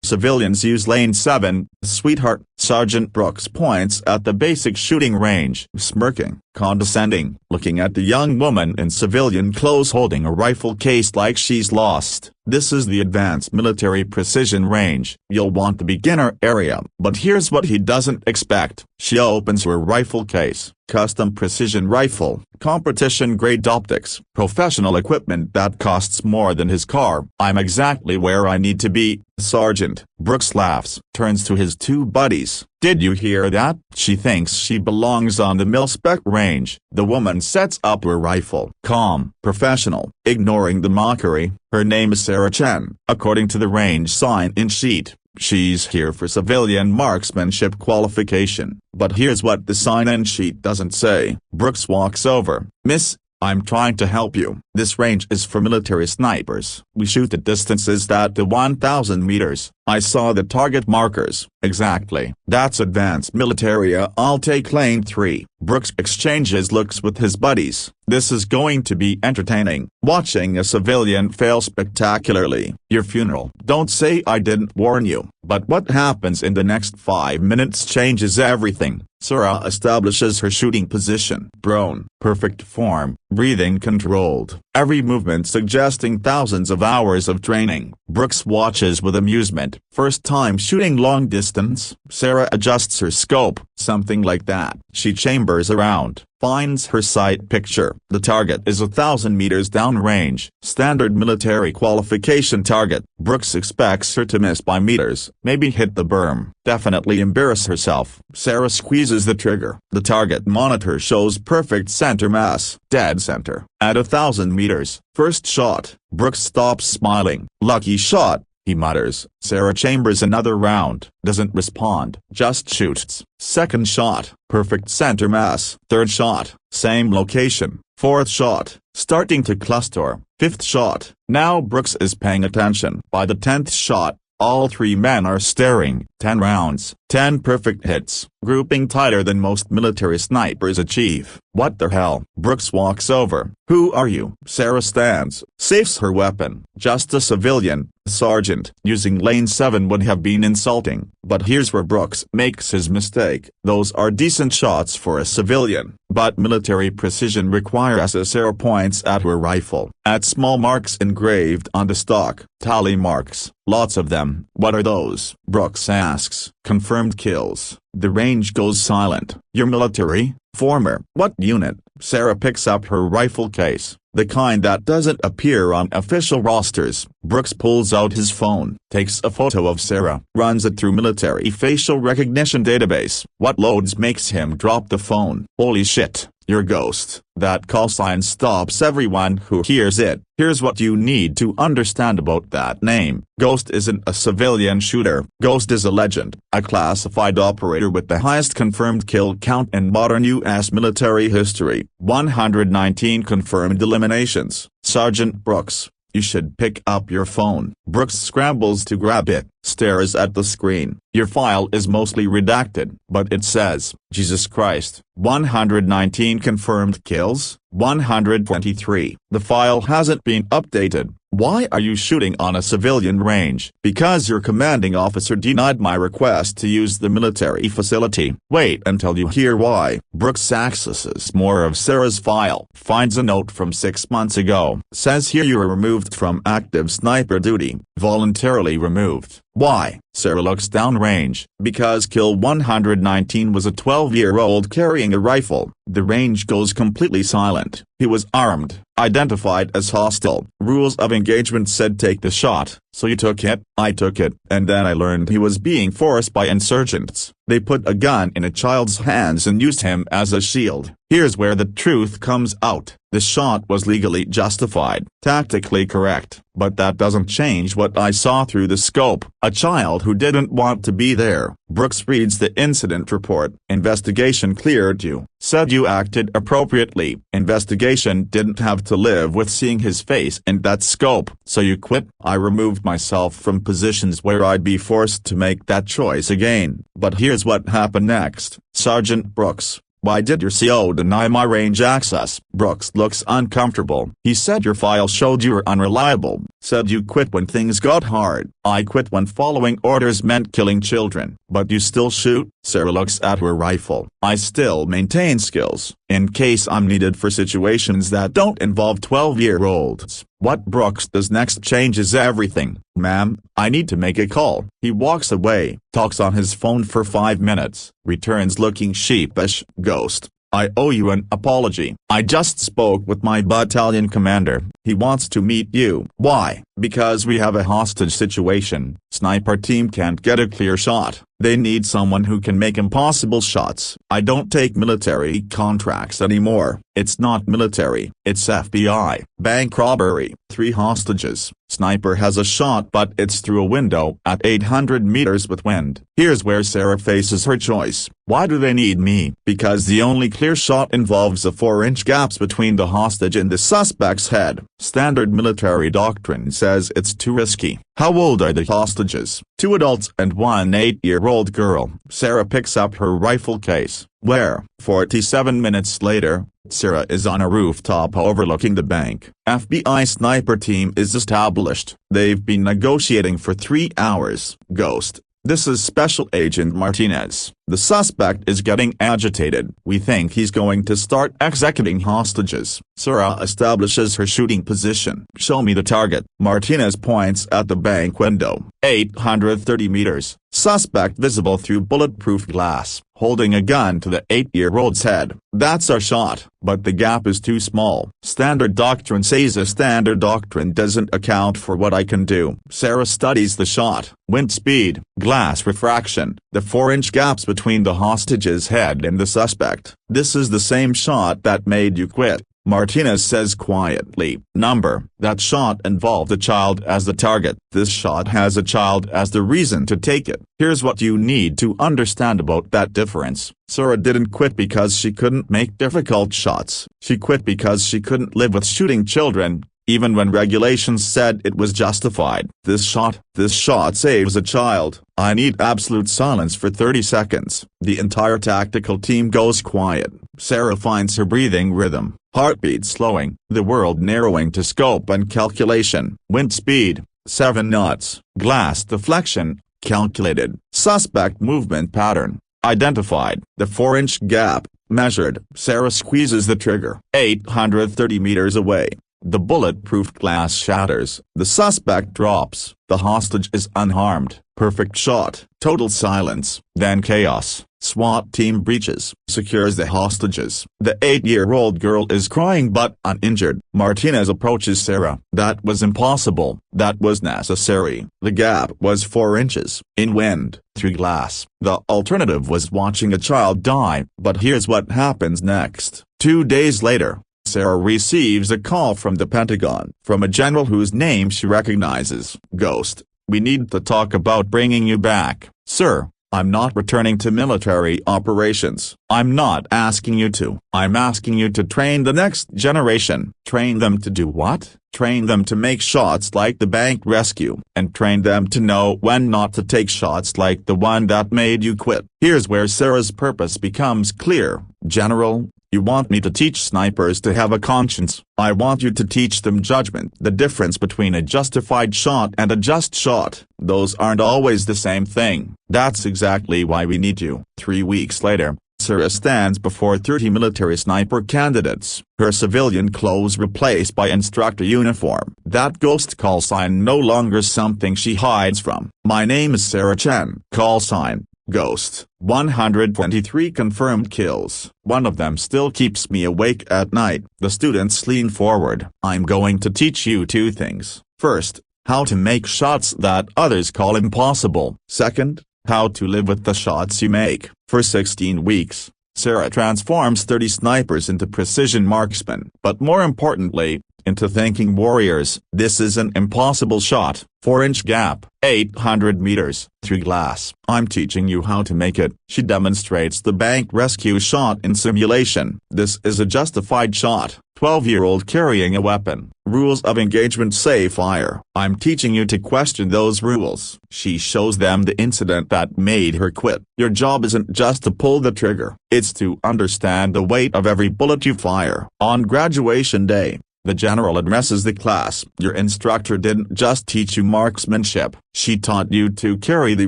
Civilians use lane 7, sweetheart. Sergeant Brooks points at the basic shooting range, smirking, condescending, looking at the young woman in civilian clothes holding a rifle case like she's lost. This is the advanced military precision range. You'll want the beginner area, but here's what he doesn't expect. She opens her rifle case. Custom precision rifle, competition-grade optics, professional equipment that costs more than his car. I'm exactly where I need to be, Sergeant. Brooks laughs, turns to his two buddies. Did you hear that? She thinks she belongs on the mil-spec range. The woman sets up her rifle. Calm, professional, ignoring the mockery. Her name is Sarah Chen. According to the range sign-in sheet, she's here for civilian marksmanship qualification. But here's what the sign-in sheet doesn't say. Brooks walks over. Miss, I'm trying to help you. This range is for military snipers. We shoot at distances that to 1,000 meters. I saw the target markers. Exactly. That's advanced military. I'll take lane 3. Brooks exchanges looks with his buddies. This is going to be entertaining. Watching a civilian fail spectacularly. Your funeral. Don't say I didn't warn you. But what happens in the next 5 minutes changes everything. Sarah establishes her shooting position. Prone. Perfect form. Breathing controlled. Every movement suggesting thousands of hours of training. Brooks watches with amusement. First time shooting long distance. Sarah adjusts her scope. Something like that. She chambers around. Finds her sight picture. The target is 1,000 meters downrange. Standard military qualification target. Brooks expects her to miss by meters. Maybe hit the berm. Definitely embarrass herself. Sarah squeezes the trigger. The target monitor shows perfect center mass. Dead center. At 1,000 meters. First shot. Brooks stops smiling. Lucky shot, he mutters. Sarah chambers another round. Doesn't respond. Just shoots. Second shot. Perfect center mass. Third shot. Same location. Fourth shot. Starting to cluster. Fifth shot. Now Brooks is paying attention. By the 10th shot, all three men are staring. 10 rounds. 10 perfect hits. Grouping tighter than most military snipers achieve. What the hell? Brooks walks over. Who are you? Sarah stands. Safes her weapon. Just a civilian, Sergeant. Using lane 7 would have been insulting. But here's where Brooks makes his mistake. Those are decent shots for a civilian. But military precision requires. Sarah points at her rifle. At small marks engraved on the stock. Tally marks. Lots of them. What are those? Brooks asks. Confirmed kills. The range goes silent. You're military? Former. What unit? Sarah picks up her rifle case, the kind that doesn't appear on official rosters. Brooks pulls out his phone, takes a photo of Sarah, runs it through military facial recognition database. What loads makes him drop the phone. Holy shit, you're Ghost. That call sign stops everyone who hears it. Here's what you need to understand about that name. Ghost isn't a civilian shooter. Ghost is a legend, a classified operator with the highest confirmed kill count in modern U.S. military history. 119 confirmed eliminations. Sergeant Brooks, you should pick up your phone. Brooks scrambles to grab it, stares at the screen. Your file is mostly redacted, but it says, Jesus Christ, 119 confirmed kills, 123. The file hasn't been updated. Why are you shooting on a civilian range? Because your commanding officer denied my request to use the military facility. Wait until you hear why. Brooks accesses more of Sarah's file. Finds a note from 6 months ago. Says here you were removed from active sniper duty. Voluntarily removed. Why? Sarah looks downrange. Because kill 119 was a 12-year-old carrying a rifle. The range goes completely silent. He was armed, identified as hostile. Rules of engagement said take the shot, so you took it. I took it, and then I learned he was being forced by insurgents. They put a gun in a child's hands and used him as a shield. Here's where the truth comes out. The shot was legally justified, tactically correct, but that doesn't change what I saw through the scope. A child who didn't want to be there. Brooks reads the incident report. Investigation cleared you. Said you acted appropriately. Investigation didn't have to live with seeing his face in that scope. So you quit. I removed myself from positions where I'd be forced to make that choice again. But here's what happened next. Sergeant Brooks, Why did your CO deny my range access? Brooks looks uncomfortable. He said your file showed you were unreliable. Said you quit when things got hard. I quit when following orders meant killing children. But you still shoot? Sarah looks at her rifle. I still maintain skills, in case I'm needed for situations that don't involve 12-year-olds. What Brooks does next changes everything. Ma'am, I need to make a call. He walks away, talks on his phone for 5 minutes, returns looking sheepish. Ghost. I owe you an apology. I just spoke with my battalion commander. He wants to meet you. Why? Because we have a hostage situation. Sniper team can't get a clear shot. They need someone who can make impossible shots. I don't take military contracts anymore. It's not military. It's FBI. Bank robbery. 3 hostages. Sniper has a shot but it's through a window at 800 meters with wind. Here's where Sarah faces her choice. Why do they need me? Because the only clear shot involves the 4-inch gaps between the hostage and the suspect's head. Standard military doctrine says it's too risky. How old are the hostages? 2 adults and 1 8-year-old girl. Sarah picks up her rifle case. Where? 47 minutes later, Sarah is on a rooftop overlooking the bank. FBI sniper team is established. They've been negotiating for 3 hours. Ghost. This is Special Agent Martinez. The suspect is getting agitated. We think he's going to start executing hostages. Sarah establishes her shooting position. Show me the target. Martinez points at the bank window. 830 meters. Suspect visible through bulletproof glass, holding a gun to the 8-year-old's head. That's our shot, but the gap is too small. Standard doctrine says a standard doctrine doesn't account for what I can do. Sarah studies the shot. Wind speed, glass refraction, the 4-inch gaps between the hostage's head and the suspect. This is the same shot that made you quit. Martinez says quietly. Number. That shot involved a child as the target. This shot has a child as the reason to take it. Here's what you need to understand about that difference. Sarah didn't quit because she couldn't make difficult shots. She quit because she couldn't live with shooting children, even when regulations said it was justified. This shot saves a child. I need absolute silence for 30 seconds. The entire tactical team goes quiet. Sarah finds her breathing rhythm. Heartbeat slowing, the world narrowing to scope and calculation. Wind speed, 7 knots. Glass deflection, calculated. Suspect movement pattern, identified. The 4-inch gap, measured. Sarah squeezes the trigger. 830 meters away. The bulletproof glass shatters. The suspect drops. The hostage is unharmed. Perfect shot. Total silence. Then chaos. SWAT team breaches. Secures the hostages. The 8-year-old girl is crying but uninjured. Martinez approaches Sarah. That was impossible. That was necessary. The gap was 4 inches. In wind. Through glass. The alternative was watching a child die. But here's what happens next. 2 days later, Sarah receives a call from the Pentagon, from a general whose name she recognizes. Ghost. We need to talk about bringing you back. Sir, I'm not returning to military operations. I'm not asking you to. I'm asking you to train the next generation. Train them to do what? Train them to make shots like the bank rescue, and train them to know when not to take shots like the one that made you quit. Here's where Sarah's purpose becomes clear. General, you want me to teach snipers to have a conscience. I want you to teach them judgment. The difference between a justified shot and a just shot. Those aren't always the same thing. That's exactly why we need you. 3 weeks later, Sarah stands before 30 military sniper candidates, her civilian clothes replaced by instructor uniform. That ghost call sign no longer something she hides from. My name is Sarah Chen. Call sign. Ghost. 123 confirmed kills. One of them still keeps me awake at night. The students lean forward. I'm going to teach you 2 things. First, how to make shots that others call impossible. Second, how to live with the shots you make. For 16 weeks, Sarah transforms 30 snipers into precision marksmen. But more importantly, into thinking warriors. This is an impossible shot. 4-inch gap, 800 meters, through glass. I'm teaching you how to make it. She demonstrates the bank rescue shot in simulation. This is a justified shot. 12-year-old carrying a weapon. Rules of engagement say fire. I'm teaching you to question those rules. She shows them the incident that made her quit. Your job isn't just to pull the trigger, it's to understand the weight of every bullet you fire. On graduation day, the general addresses the class. Your instructor didn't just teach you marksmanship, she taught you to carry the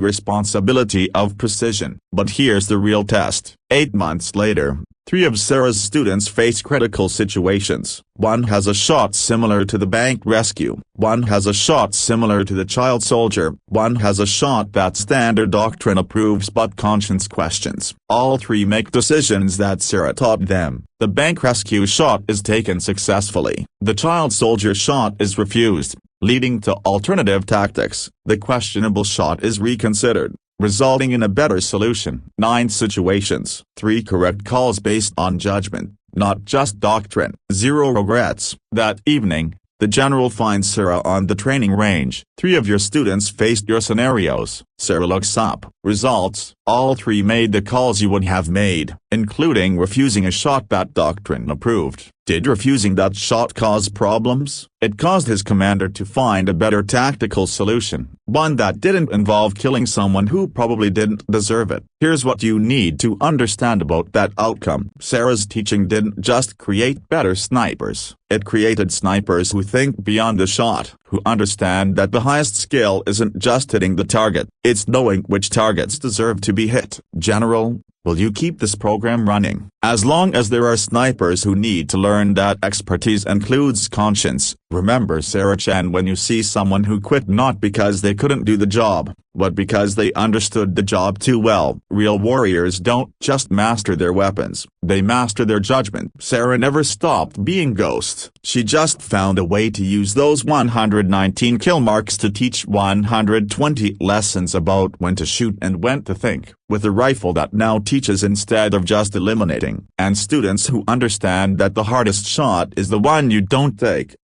responsibility of precision. But here's the real test. 8 months later, 3 of Sarah's students face critical situations. One has a shot similar to the bank rescue. One has a shot similar to the child soldier. One has a shot that standard doctrine approves but conscience questions. All 3 make decisions that Sarah taught them. The bank rescue shot is taken successfully. The child soldier shot is refused, leading to alternative tactics. The questionable shot is reconsidered, resulting in a better solution. 9 situations. 3 correct calls based on judgment, not just doctrine. 0 regrets. That evening, the general finds Sarah on the training range. 3 of your students faced your scenarios. Sarah looks up. Results: all 3 made the calls you would have made, including refusing a shot that doctrine approved. Did refusing that shot cause problems? It caused his commander to find a better tactical solution, one that didn't involve killing someone who probably didn't deserve it. Here's what you need to understand about that outcome. Sarah's teaching didn't just create better snipers, it created snipers who think beyond the shot, who understand that the highest skill isn't just hitting the target, it's knowing which targets deserve to be hit. General, will you keep this program running? As long as there are snipers who need to learn that expertise includes conscience. Remember Sarah Chan, when you see someone who quit not because they couldn't do the job, but because they understood the job too well. Real warriors don't just master their weapons, they master their judgment. Sarah never stopped being Ghost. She just found a way to use those 119 kill marks to teach 120 lessons about when to shoot and when to think, with a rifle that now teaches instead of just eliminating, and students who understand that the hardest shot is the one you don't take.